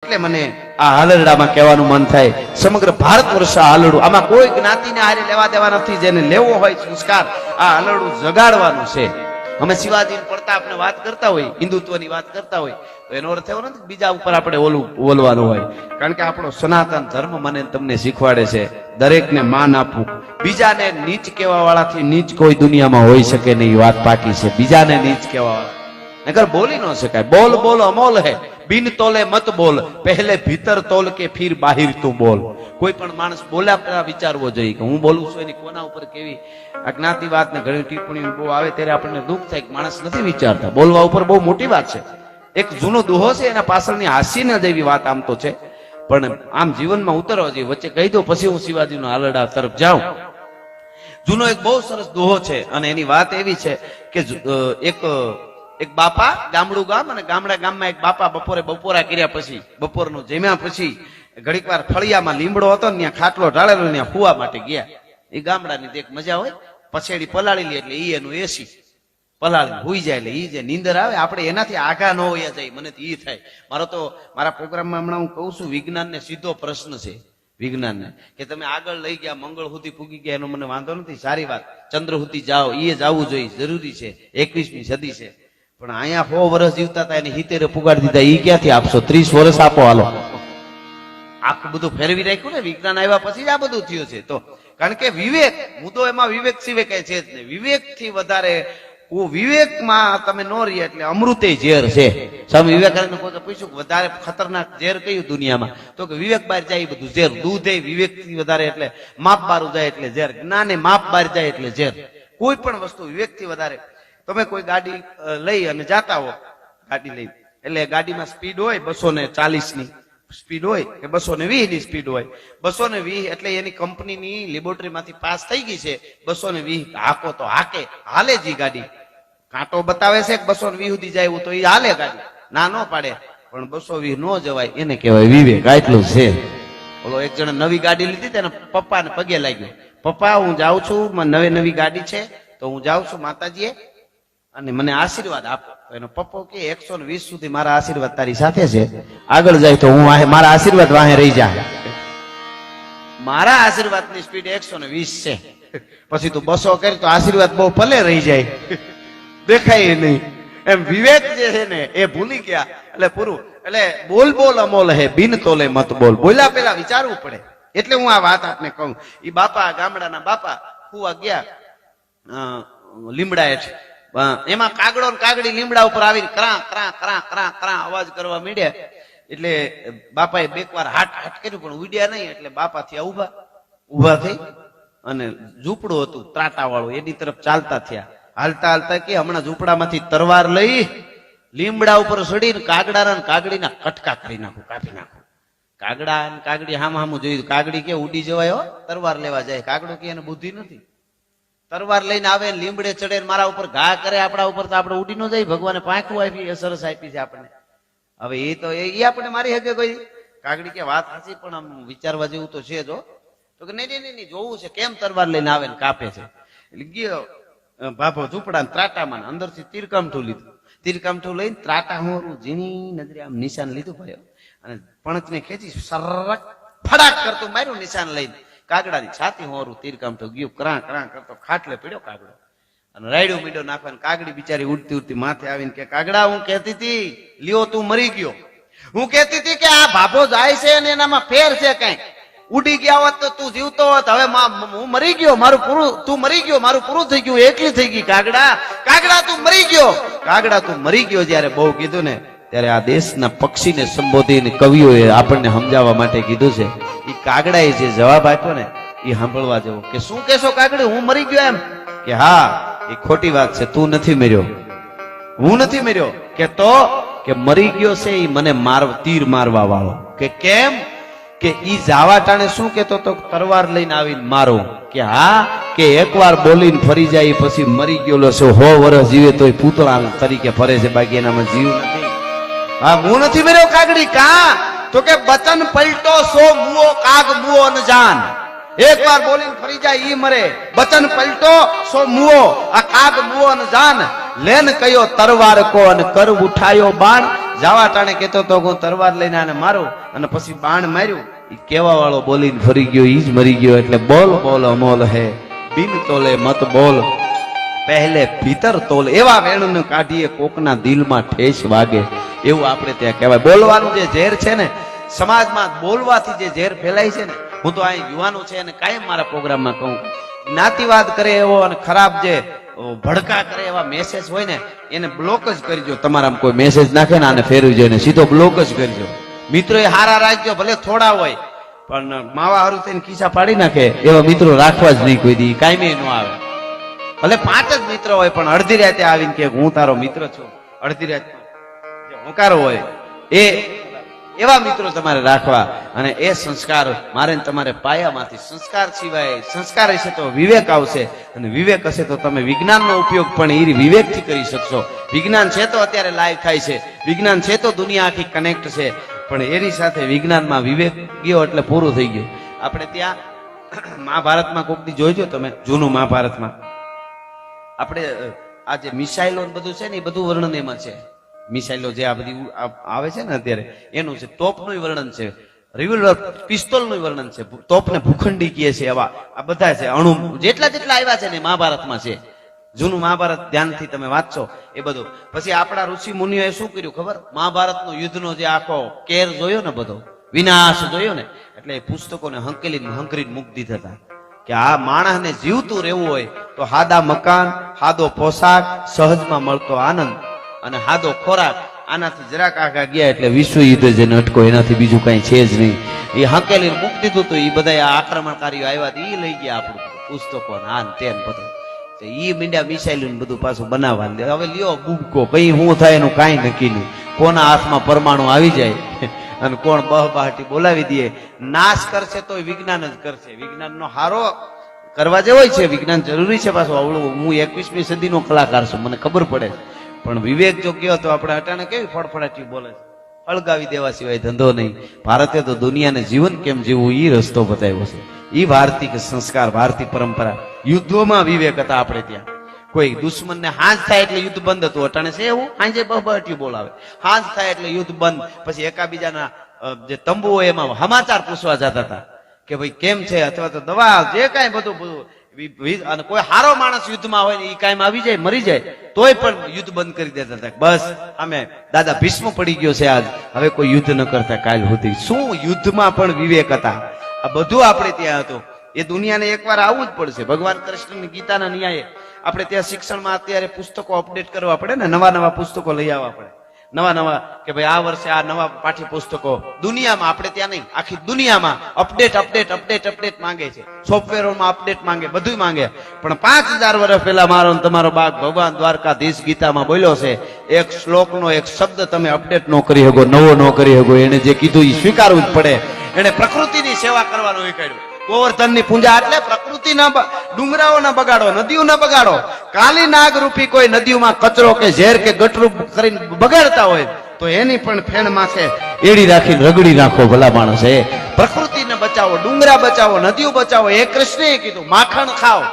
એટલે મને આ હાલરડામાં કહેવાનું મન થાય, સમગ્ર ભારત વર્ષ આ હાલરડું, આમાં કોઈ જ્ઞાતિને હારે લેવા દેવા નથી. જેને લેવો હોય સંસ્કાર, આ હાલરડું જગાડવાનું છે. અમે શિવાજી પ્રતાપને વાત કરતા હોય, હિન્દુત્વની વાત કરતા હોય, તો એનો અર્થ એવો નથી બીજા ઉપર આપણે બોલવાનું હોય. કારણ કે આપણો સનાતન ધર્મ મને તમને શીખવાડે છે દરેકને માન આપવું. બીજાને નીચ કહેવા વાળાથી નીચ કોઈ દુનિયામાં હોઈ શકે નહીં. વાત પાકી છે. બીજાને નીચ કહેવા વાળા નકર બોલી ન શકાય. બોલ બોલ અમોલ હે, બિન તોલે મત બોલ, પહેલે ભીતર તોલ કે ફિર બાહિર તું બોલ. કોઈ પણ માણસ બોલ્યા પહેલા વિચારવો જોઈએ કે હું બોલું છું એની કોના ઉપર કેવી અજ્ઞાતિવાદ ને ઘણી ટિપ્પણીઓ બહુ આવે ત્યારે આપણને દુઃખ થાય કે માણસ નથી વિચારતા. બોલવા ઉપર બહુ મોટી વાત છે. એક જૂનો દોહો છે, એના પાછળની હાસ્યના જેવી વાત આમ તો છે, પણ આમ જીવનમાં ઉતરવા જોઈએ. વચ્ચે કહી દો પછી હું શિવાજીનો હાલરડા તરફ જાઉં. જૂનો એક બહુ સરસ દોહો છે અને એની વાત એવી છે કે એક બાપા, ગામડું ગામ, અને ગામમાં એક બાપા બપોરા કર્યા પછી, બપોરનું જમ્યા પછી ઘડીક વાર ફળિયામાં લીમડો હતો ને ત્યાં ખાટલો ઢાળેલો, ત્યાં ફુવા માટે ગયા. એ ગામડાની એક મજા હોય, પછેડી પલાળી લે એટલે ઈ એનું એસી પલાળી હુઈ જાય એટલે ઈ જે નીંદર આવે આપણે એનાથી આઘા ન હોયા જાય. મને તો ઈ થાય. મારા પ્રોગ્રામમાં હમણાં હું કહું છું, વિજ્ઞાનને સીધો પ્રશ્ન છે. વિજ્ઞાનને કે તમે આગળ લઈ ગયા, મંગળ સુધી પૂગી ગયા, એનો મને વાંધો નથી, સારી વાત. ચંદ્ર સુધી જાઓ, એ જવું જોઈએ, જરૂરી છે. 21મી સદી છે. પણ અહીંયા 100 વર્ષ જીવતા હતા એને 70 પુગાડી દીધા. ઈ ક્યાંથી આપશો? 30 વર્ષ આપો હાલો. આખું બધું ફેરવી રાખ્યું ને. વિજ્ઞાન આવ્યા પછી જ આ બધું થયું છે. તો કારણ કે વિવેક, મુદ્દો એમાં વિવેક સિવાય કઈ છે જ નહીં. વિવેક થી વધારે વિવેકમાં તમે નો રહી એટલે અમૃતે ઝેર છે. સ્વામી વિવેકાનંદ પૂછ્યું વધારે ખતરનાક ઝેર કયું દુનિયામાં? તો કે વિવેક બહાર જાય એ બધું ઝેર. દૂધે વિવેક થી વધારે એટલે માપ બાર જાય એટલે ઝેર. જ્ઞાને માપ બહાર જાય એટલે ઝેર. કોઈ પણ વસ્તુ વિવેક થી વધારે. તમે કોઈ ગાડી લઈ અને જાતા હો, ગાડી લઈ એટલે ગાડીમાં સ્પીડ હોય 240 ની સ્પીડ હોય કે 220 ની સ્પીડ હોય. 220 એટલે એની કંપનીની લેબોરેટરી માંથી પાસ થઈ ગઈ છે. 220 હાકો તો હાકે, હાલે જ ગાડી. કાંટો બતાવે છે 220 સુધી જાય એવું તો એ હાલે ગાડી, ના ન પાડે. પણ 220 નો જવાય એને કહેવાય વિવેક. આટલું છે. ઓલો એક જણે નવી ગાડી લીધી તેના પપ્પાને પગે લાગ્યો, પપ્પા હું જાઉં છું, નવી ગાડી છે તો હું જાઉં છું માતાજીએ અને મને આશીર્વાદ આપો. એનો પપ્પો કે 120 સુધી મારા આશીર્વાદ તારી સાથે છે, આગળ જાય તો હું મારા આશીર્વાદ વાહે રહી જાય. મારા આશીર્વાદની સ્પીડ 120 છે, પછી તું 200 કરી તો આશીર્વાદ બહુ ભલે રહી જાય, દેખાય નહીં. એમ વિવેક જે છે ને એ ભૂલી ગયા એટલે પૂરું. એટલે બોલ બોલ અમોલ હે, બિન તોલે મત બોલ. બોલ્યા પેલા વિચારવું પડે. એટલે હું આ વાત આપને કહું. એ બાપા, ગામડાના બાપા કુવા ગયા લીમડા હેઠ. એમાં કાગડો ને કાગડી લીમડા ઉપર આવીને ક્રા ક્રા ક્રા ક્રા ક્રા અવાજ કરવા માંડ્યા. એટલે બાપાએ બેકવાર હાટ હાટ કર્યું પણ ઉડ્યા નહીં. એટલે બાપા થયા ઉભા થઈ અને ઝૂંપડું હતું ત્રાટા વાળું, એની તરફ ચાલતા થયા. હાલતા હાલતા કે હમણાં ઝૂંપડામાંથી તરવાર લઈ લીમડા ઉપર ચડીને કાગડા ને કાગડીના કટકા કરી નાખું, કાપી નાખું. કાગડા અને કાગડી હામું જોયું. કાગડી કે ઉડી જવાય હો, તરવાર લેવા જાય. કાગડો કે એને બુદ્ધિ નથી. તરવાર લઈને આવે, લીમડે ચડે, મારા ઉપર ઘા કરે આપણા ઉપર, તો આપણે ઉડી ન જાય. ભગવાને પાંખું આપી, સરસ આપી છે આપણને. હવે એ તો એ આપણે મારી હકે કોઈ. કાગડી કે વાત સાચી પણ આમ વિચારવા જેવું તો છે જો. તો કે નહીં જોવું છે કેમ તરવાર લઈને આવે ને કાપે છે. એટલે ગયો બાપો ઝૂંપડા ત્રાટામાં, અંદરથી તીરકામઠું લીધું. તીરકામઠું લઈને ત્રાટા હોરું ઝીણી નજરે આમ નિશાન લીધું ભાઈ, અને પણચને ખેંચી સરક ફડાક કરતું માર્યું નિશાન લઈને. કાગડાની છાતી હોરું તીરકામઠું ગયું, ક્રાં ક્રાં કરતો ખાટલે પડ્યો કાગડો અને રાયડું મીડો નાખવાનું. કાગડી બિચારી ઉડતી ઉડતી માથે આવીને કે કાગડા હું કહેતી હતી લ્યો તું મરી ગયો. હું કહેતી હતી કે આ ભાભો જાય છે અને એનામાં ફેર છે કઈ. ઉડી ગયા હોત તો તું જીવતો હોત. હવે હું મરી ગયો, મારું પૂરું, તું મરી ગયો, મારું પૂરું થઈ ગયું, એકલી થઈ ગઈ. કાગડા કાગડા તું મરી ગયો, કાગડા તું મરી ગયો. જયારે બહુ કીધું ને ત્યારે આ દેશના પક્ષીને સંબોધીને કવિઓએ આપણને સમજાવવા માટે કીધું છે. એ કાગડાએ જે જવાબ આપ્યો ને એ સાંભળવા જેવો. કે શું કેશો કાગડી, હું મરી ગયો એમ? કે હા એ ખોટી વાત છે, તું નથી મર્યો, હું નથી મર્યો. કે તો કે મરી ગયો છે એ મને તીર મારવા વાળો. કે કેમ? કે ઈ જાવા ટાણે શું કેતો તો તરવાર લઈને આવીને મારો. કે હા કે એકવાર બોલીને ફરી જાય પછી મરી ગયેલો છે, 100 વર્ષ જીવે તોય પૂતળા તરીકે ફરે છે, બાકી એનામાં જીવ નથી. હા હું નથી મર્યો કાગડી. કા? તો કે બચન પલટો સો મુઓ કાગ મુઓ ન જાન. એક વાર બોલીને ફરી જાય ઈ મરે. બચન પલટો સો મુઓ, આ કાગ મુઓ ન જાન. લેન કયો તરવાર કો અને કર ઉઠાયો બાણ. જાવા ટાણે કહેતો તો હું તરવાર લઈને આને મારું, અને પછી બાણ માર્યું. ઈ કેવા વાળો બોલીને ફરી ગયો, ઈ જ મરી ગયો. એટલે બોલ બોલ અમોલ હે, બિન તોલે મત બોલ, પહેલે ભીતર તોલ. એવા વેણને કાઢીએ કોકના દિલમાં ઠેસ વાગે, એવું આપણે ત્યાં કહેવાય. બોલવાનું જે ઝેર છે ને, સમાજમાં બોલવાથી જે ઝેર ફેલાય છે ને, હું તો અહીં યુવાનો છે અને કાયમ મારા પ્રોગ્રામમાં કહું, જ્ઞાતિવાદ કરે એવો અને ખરાબ જે ભડકા કરે એવા મેસેજ હોય ને, એને બ્લોક જ કરજો. તમારામાં કોઈ મેસેજ નાખે ને આને ફેરવી જોઈએ ને સીધો બ્લોક જ કરજો. મિત્રો એ હારા રાખજો, ભલે થોડા હોય પણ માવા હારું થઈને ખિસ્સા પાડી નાખે એવા મિત્રો રાખવા જ નહીં કોઈ દી, કાયમી ન આવે. ભલે 5 જ મિત્રો હોય પણ અડધી રાતે આવીને કે હું તારો મિત્ર છું, અડધી રાત જે હોંકારો હોય એવા મિત્રો તમારે રાખવા. અને એ સંસ્કાર મારે તમારે પાયામાંથી, સંસ્કાર સિવાય સંસ્કાર હશે તો વિવેક આવશે, અને વિવેક હશે તો તમે વિજ્ઞાનનો ઉપયોગ પણ એ વિવેકથી કરી શકશો. વિજ્ઞાન છે તો અત્યારે લાઈવ થાય છે, વિજ્ઞાન છે તો દુનિયા આખી કનેક્ટ છે, પણ એની સાથે વિજ્ઞાનમાં વિવેક ગયો એટલે પૂરું થઈ ગયું. આપણે ત્યાં મહાભારતમાં કોકની જોઈજો તમે, જૂનું મહાભારતમાં આપણે આ જે મિસાઇલો બધું છે ને એ બધું વર્ણન એમાં છે. મિસાઇલો જે આ બધી આવે છે ને અત્યારે એનું છે, તોપનું વર્ણન છે, રિવોલ્વર પિસ્તોલનું વર્ણન છે, તોપને ભૂખંડી કહે છે, એવા આ બધા છે. અણુ જેટલા આવ્યા છે ને મહાભારતમાં છે. જૂનું મહાભારત ધ્યાનથી તમે વાંચશો એ બધું. પછી આપણા ઋષિ મુનિઓએ શું કર્યું ખબર? મહાભારતનો યુદ્ધનો જે આખો કેર જોયો ને, બધો વિનાશ જોયો ને, એટલે એ પુસ્તકોને હંકરીને મૂકી દીધા હતા કે આ માણસને જીવતું રહેવું હોય તો હાદા મકાન, હાદો પોશાક, સહજમાં મળતો આનંદ અને હાદો ખોરાક, આનાથી જરાક આગા ગયા એટલે વિશ્વ યુદ્ધ જેને અટકો, એનાથી બીજું કઈ છે જ નહીં. એ હંકેલી મૂકી દીધું તો એ બધા આક્રમણકારીઓ આવ્યા એ લઈ ગયા આપણું પુસ્તકો આન તેન બધું. ઈ મીંડા મિસાઇલ બધું પાછું બનાવવા દે. હવે લ્યો બુબકો, કઈ શું થાય એનું કઈ નક્કી નહીં. કોના હાથમાં પરમાણુ આવી જાય અને કોણ બહબાહટી બોલાવી દે. નાશ કરશે તો વિજ્ઞાન જ કરશે. વિજ્ઞાનનો હારો કરવા જેવો છે, વિજ્ઞાન જરૂરી છે. પાછું આવડું હું 21મી સદીનો કલાકાર છું, મને ખબર પડે, પણ વિવેક જો ગયો તો આપણે અટાણે કેવી ફળફળાટી બોલે છે, અળગાવી દેવા સિવાય ધંધો નહીં. ભારતે તો દુનિયાને જીવન કેમ જીવવું એ રસ્તો બતાવ્યો છે. ઈ ભારતીય સંસ્કાર, ભારતીય પરંપરા. યુદ્ધોમાં વિવેક હતા આપણે ત્યાં. કોઈ દુશ્મનને હાંજ થાય એટલે યુદ્ધ બંધ હતું. અટાણે છે એવું, હાંજે બહબહટી બોલાવે, હાંજ થાય એટલે યુદ્ધ બંધ. પછી એકાબીજાના જે તંબુ હોય એમાં સમાચાર પૂછવા જતા હતા કે ભાઈ કેમ છે, અથવા તો દવા જે કાંઈ બધું. અને કોઈ હારો માણસ યુદ્ધમાં હોય ને એ કાયમ આવી જાય, મરી જાય તોય પણ યુદ્ધ બંધ કરી દેતા હતા. બસ અમે દાદા ભીષ્મ પડી ગયો છે આજ, હવે કોઈ યુદ્ધ ન કરતા કાલ સુધી. શું યુદ્ધમાં પણ વિવેક હતા. આ બધું આપણે ત્યાં હતું. એ દુનિયાને એકવાર આવવું જ પડશે. ભગવાન કૃષ્ણની ગીતાના ન્યાયે આપણે ત્યાં શિક્ષણમાં અત્યારે પુસ્તકો અપડેટ કરવા પડે ને, નવા પુસ્તકો લઈ આવવા પડે, નવા કે ભાઈ આ વર્ષે આ નવા પાઠ્યપુસ્તકો. દુનિયામાં, આપણે ત્યાં નહીં, આખી દુનિયામાં અપડેટ માંગે છે. સોફ્ટવેરોમાં અપડેટ માંગે, બધું માંગે. પણ 5000 વર્ષ પહેલા મારો તમારો બાગ ભગવાન દ્વારકાધીશ ગીતામાં બોલ્યો છે, એક શ્લોકનો એક શબ્દ તમે અપડેટ ન કરી શકો, નવો ન કરી શકો. એને જે કીધું એ સ્વીકારવું જ પડે. એને પ્રકૃતિની સેવા કરવાનું એ કહ્યું. ગોવર્ધનની પૂજા એટલે પ્રકૃતિના ડુંગરાઓ ના બગાડો, નદીઓ ના બગાડો. કાલી નાગ રૂપી કોઈ નદીઓમાં કચરો કે ઝેર કે ગટરું કરીને બગાડતા હોય તો એની પણ ફેણ માથે એડી રાખીને રગડી નાખો. ભલા માણસ, એ પ્રકૃતિને બચાવો, ડુંગરા બચાવો, નદીઓ બચાવો. એ કૃષ્ણએ કીધું માખણ ખાઓ,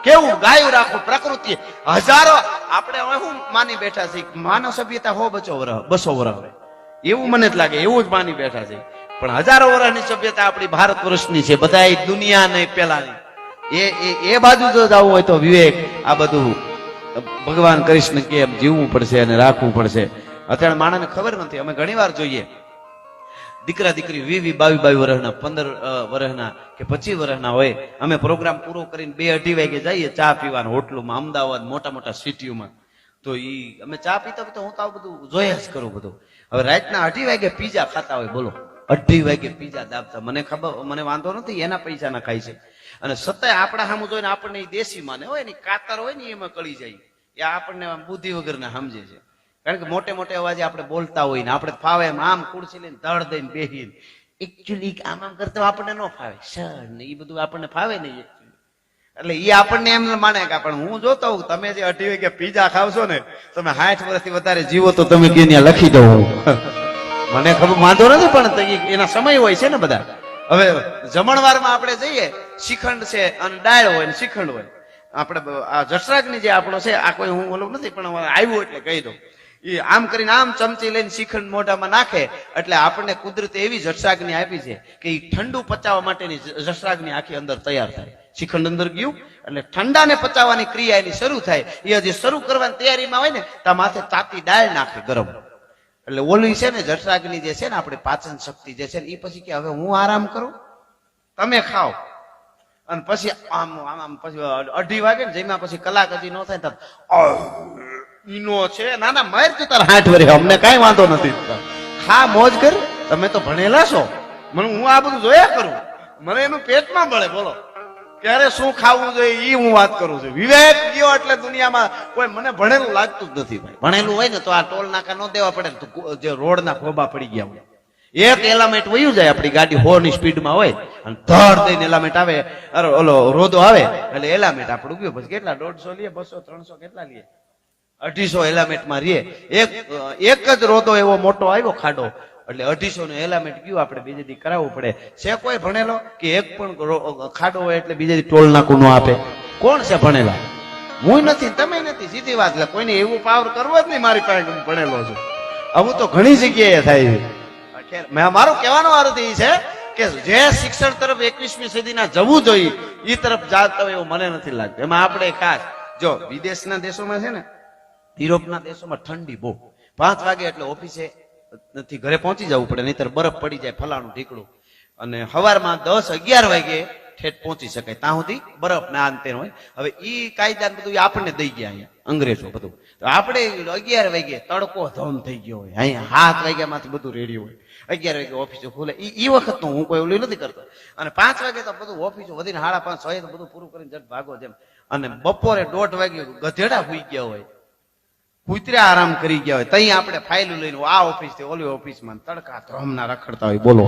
કેવું ગાયું રાખો. પ્રકૃતિ હજારો આપણે શું માની બેઠા છે, માનવ સભ્યતા 200 વર્ષ એવું મને જ લાગે, એવું જ માની બેઠા છે. પણ હજારો વર્ષની સભ્યતા આપણી ભારત વર્ષની છે, બધા દુનિયા નહીં પેલાની. એ બાજુ જો જવું હોય તો વિવેક, આ બધું ભગવાન કૃષ્ણ કેમ જીવવું પડશે અને રાખવું પડશે. અત્યારે માણસને ખબર નથી. અમે ઘણી વાર જોઈએ દીકરા દીકરી 20-22 વર્ષના, 15 વર્ષના કે 25 વર્ષના હોય. અમે પ્રોગ્રામ પૂરો કરીને 2-2:30 વાગે જઈએ ચા પીવાનું હોટલોમાં, અમદાવાદ મોટા સિટીઓમાં. તો અમે ચા પીતા પીતા હું તો આવું બધું જોયા જ કરું બધું. હવે રાતના 2:30 વાગે પીઝા ખાતા હોય, બોલો 2:30 વાગે પીઝા દાબતા. મને ખબર, મને વાંધો નથી, એના પૈસા ના ખાય છે. અને છતાંય આપણા સામું જોઈને આપણને દેશી માને હોય ને, કાતર હોય ને એમાં કળી જાય. એ આપણને બુદ્ધિ વગરના સમજે છે. કારણ કે મોટે અવાજે આપણે બોલતા હોય ને, આપણે ફાવે એમ આમ ખુરશી લઈને ધડ દઈને બેહીને. એકચ્યુઅલી આમ કરતા આપણને ન ફાવે સર ને, એ બધું આપણને ફાવે નહીં. એટલે એ આપણને એમ માને કે પણ હું જોતો હોઉં તમે જે 2:30 વાગે પીઝા ખાવશો ને, તમે 60 વર્ષથી વધારે જીવો તો તમે કે ત્યાં લખી દો. મને ખબર વાંધો નથી, પણ એના સમય હોય છે ને બધા. હવે જમણવારમાં આપણે જઈએ, શ્રીખંડ છે અને દાળ હોય ને શ્રીખંડ હોય. આપણે આ જઠરાગ્નિ જે આપણો છે, આ કોઈ હું ઓલું નથી પણ આવ્યું એટલે કહી દઉં. એ આમ કરીને આમ ચમચી લઈને શ્રીખંડ મોઢામાં નાખે એટલે આપણને કુદરતે એવી જઠરાગ્નિ આપી છે કે એ ઠંડુ પચાવવા માટેની જઠરાગ્નિ આખી અંદર તૈયાર થાય. શ્રીખંડ અંદર ગયું એટલે ઠંડાને પચાવવાની ક્રિયા એની શરૂ થાય. એ હજી શરૂ કરવાની તૈયારીમાં હોય ને ત્યાં માથે તાતી ડાળ નાખે ગરમ. એટલે ઓલી છે ને જઠરાગ્નિ જે છે ને આપણી પાચન શક્તિ જે છે ને એ પછી કે હવે હું આરામ કરું, તમે ખાઓ. અને પછી આમ આમ આમ પછી 2:30 વાગે ને જેમાં પછી કલાક હજી ન થાય તો ઈનો છે ના ના માર તું તાર 60 વર્ષ અમને કઈ વાંધો નથી. ખા મોજ કર, તમે તો ભણેલા છો. મને હું આ બધું જોયા કરું, મને એનું પેટમાં બળે. બોલો ક્યારે શું ખાવું જોઈએ ઈ હું વાત કરું છું. વિવેક ગયો એટલે દુનિયામાં કોઈ મને ભણેલું લાગતું જ નથી ભાઈ. ભણેલું હોય ને તો આ ટોલ નાકા ન દેવા પડે. જે રોડના ખોબા પડી ગયા હોય, એક એલામેન્ટ વયું જાય આપણી ગાડી 100 ની સ્પીડમાં હોય અને ધડ દઈને એલામેન્ટ આવે, ઓલો રોદો આવે એટલે એલામેન્ટ આપણું ગયો. પછી કેટલા 150 લે, 200 300 કેટલા લે, 250 એલામેન્ટમાં રે. એક જ રોદો એવો મોટો આવ્યો ખાડો એટલે 250 નું એલામેન્ટ ગયું. આપણે બીજે દી કરાવવું પડે. છે કોઈ ભણેલો કે એક પણ ખાડો હોય એટલે બીજે દી ટોલ નાકું ન આપે? કોણ છે ભણેલા? હું નથી, તમે નથી. સીધી વાત. એટલે કોઈને એવું પાવર કરવો જ નહીં મારી પાસે હું ભણેલો છું. આવું તો ઘણી જગ્યાએ થાય છે. મારો કહેવાનો અર્થ એ છે કે જે શિક્ષણ તરફ 21મી સદીના જવું જોઈએ એ તરફ જાતા હોય એવું મને નથી લાગતું. એમાં આપણે ખાસ જો વિદેશના દેશોમાં છે ને, યુરોપના દેશોમાં ઠંડી બહુ. 5 વાગે એટલે ઓફિસે નથી ઘરે પહોંચી જવું પડે, નહીતર બરફ પડી જાય ફલાણું ઢીકડું. અને સવારમાં 10-11 વાગે ઠેઠ પહોંચી શકાય, ત્યાં સુધી બરફ ના અંતે હોય. હવે ઈ કાયદા બધું આપણને દઈ ગયા અહીંયા અંગ્રેજો બધું. તો આપણે 11 વાગે તડકો ધમ થઈ ગયો હોય, અહીંયા 7 વાગ્યા માંથી બધું રેડી હોય, 11 વાગે ઓફિસો ખુલે. ઈ વખત તો હું કોઈ ઓલું નથી કરતો. અને 5 વાગે તો બધું ઓફિસો વધીને 5:30 6 તો બધું પૂરું કરીને જટ ભાગો જેમ. અને બપોરે 1:30 વાગે ગધેડા સુઈ ગયા હોય, કૂતરા આરામ કરી ગયા હોય, તઈ આપણે ફાઇલો લઈને આ ઓફિસ થી ઓલી ઓફિસમાં તડકા ધ્રમના રખડતા હોય. બોલો.